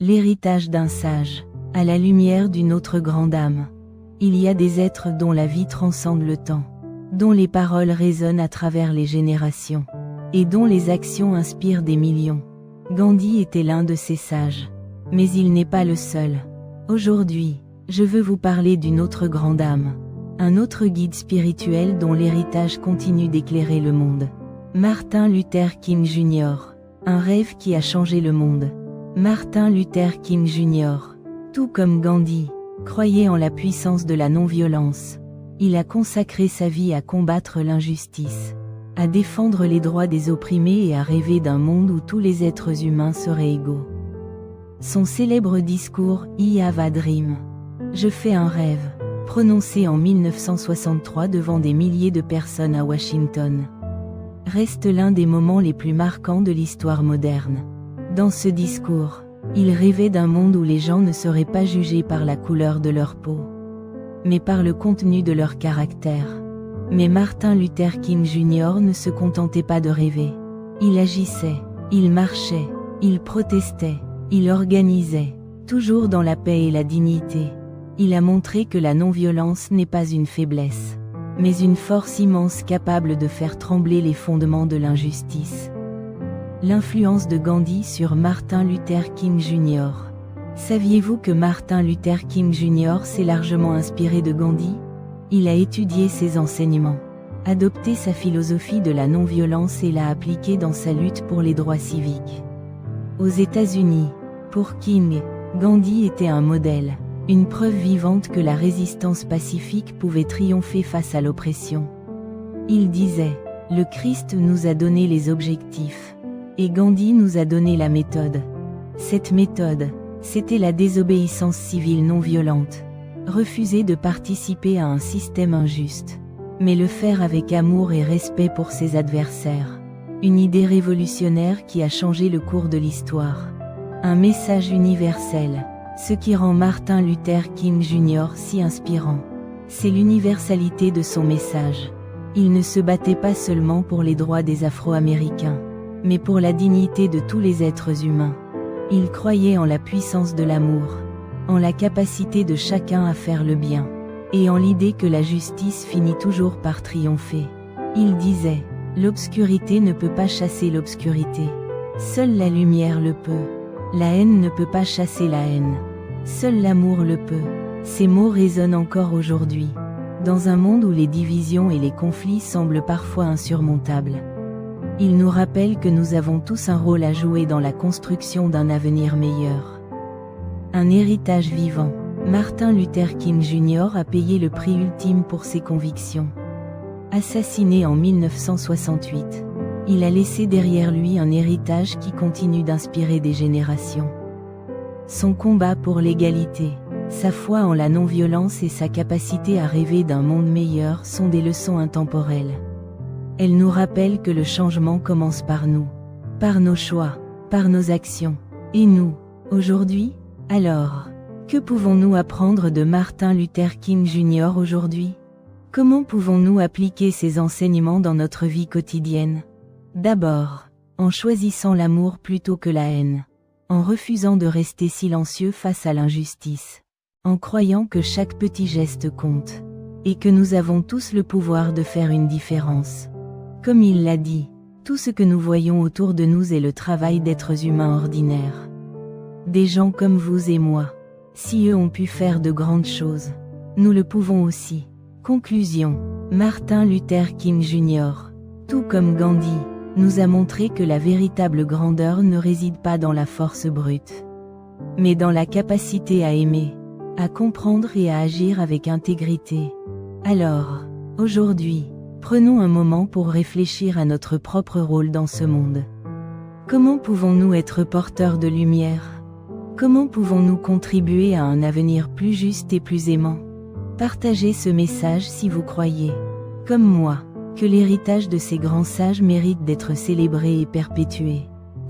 L'héritage d'un sage, à la lumière d'une autre grande âme. Il y a des êtres dont la vie transcende le temps, dont les paroles résonnent à travers les générations, et dont les actions inspirent des millions. Gandhi était l'un de ces sages. Mais il n'est pas le seul. Aujourd'hui, je veux vous parler d'une autre grande âme, un autre guide spirituel dont l'héritage continue d'éclairer le monde. Martin Luther King Jr. Un rêve qui a changé le monde. Martin Luther King Jr. Tout comme Gandhi, croyait en la puissance de la non-violence. Il a consacré sa vie à combattre l'injustice, à défendre les droits des opprimés et à rêver d'un monde où tous les êtres humains seraient égaux. Son célèbre discours « I have a dream », je fais un rêve, prononcé en 1963 devant des milliers de personnes à Washington, reste l'un des moments les plus marquants de l'histoire moderne. Dans ce discours, il rêvait d'un monde où les gens ne seraient pas jugés par la couleur de leur peau, mais par le contenu de leur caractère. Mais Martin Luther King Jr. ne se contentait pas de rêver. Il agissait, il marchait, il protestait, il organisait, toujours dans la paix et la dignité. Il a montré que la non-violence n'est pas une faiblesse, mais une force immense capable de faire trembler les fondements de l'injustice. L'influence de Gandhi sur Martin Luther King Jr. Saviez-vous que Martin Luther King Jr. s'est largement inspiré de Gandhi? Il a étudié ses enseignements, adopté sa philosophie de la non-violence et l'a appliquée dans sa lutte pour les droits civiques. Aux États-Unis, pour King, Gandhi était un modèle, une preuve vivante que la résistance pacifique pouvait triompher face à l'oppression. Il disait, « Le Christ nous a donné les objectifs, et Gandhi nous a donné la méthode. » Cette méthode, c'était la désobéissance civile non violente. Refuser de participer à un système injuste, mais le faire avec amour et respect pour ses adversaires. Une idée révolutionnaire qui a changé le cours de l'histoire. Un message universel. Ce qui rend Martin Luther King Jr. si inspirant, c'est l'universalité de son message. Il ne se battait pas seulement pour les droits des Afro-Américains, mais pour la dignité de tous les êtres humains. Il croyait en la puissance de l'amour, en la capacité de chacun à faire le bien, et en l'idée que la justice finit toujours par triompher. Il disait, « L'obscurité ne peut pas chasser l'obscurité. Seule la lumière le peut. La haine ne peut pas chasser la haine. Seul l'amour le peut. » Ces mots résonnent encore aujourd'hui, dans un monde où les divisions et les conflits semblent parfois insurmontables. Il nous rappelle que nous avons tous un rôle à jouer dans la construction d'un avenir meilleur. Un héritage vivant. Martin Luther King Jr. a payé le prix ultime pour ses convictions. Assassiné en 1968, il a laissé derrière lui un héritage qui continue d'inspirer des générations. Son combat pour l'égalité, sa foi en la non-violence et sa capacité à rêver d'un monde meilleur sont des leçons intemporelles. Elles nous rappellent que le changement commence par nous, par nos choix, par nos actions. Et nous, aujourd'hui? Alors, que pouvons-nous apprendre de Martin Luther King Jr. aujourd'hui? Comment pouvons-nous appliquer ces enseignements dans notre vie quotidienne? D'abord, en choisissant l'amour plutôt que la haine, en refusant de rester silencieux face à l'injustice, en croyant que chaque petit geste compte, et que nous avons tous le pouvoir de faire une différence. Comme il l'a dit, tout ce que nous voyons autour de nous est le travail d'êtres humains ordinaires. Des gens comme vous et moi. Si eux ont pu faire de grandes choses, nous le pouvons aussi. Conclusion. Martin Luther King Jr., tout comme Gandhi, nous a montré que la véritable grandeur ne réside pas dans la force brute, mais dans la capacité à aimer, à comprendre et à agir avec intégrité. Alors, aujourd'hui, prenons un moment pour réfléchir à notre propre rôle dans ce monde. Comment pouvons-nous être porteurs de lumière? Comment pouvons-nous contribuer à un avenir plus juste et plus aimant? Partagez ce message si vous croyez, comme moi, que l'héritage de ces grands sages mérite d'être célébré et perpétué.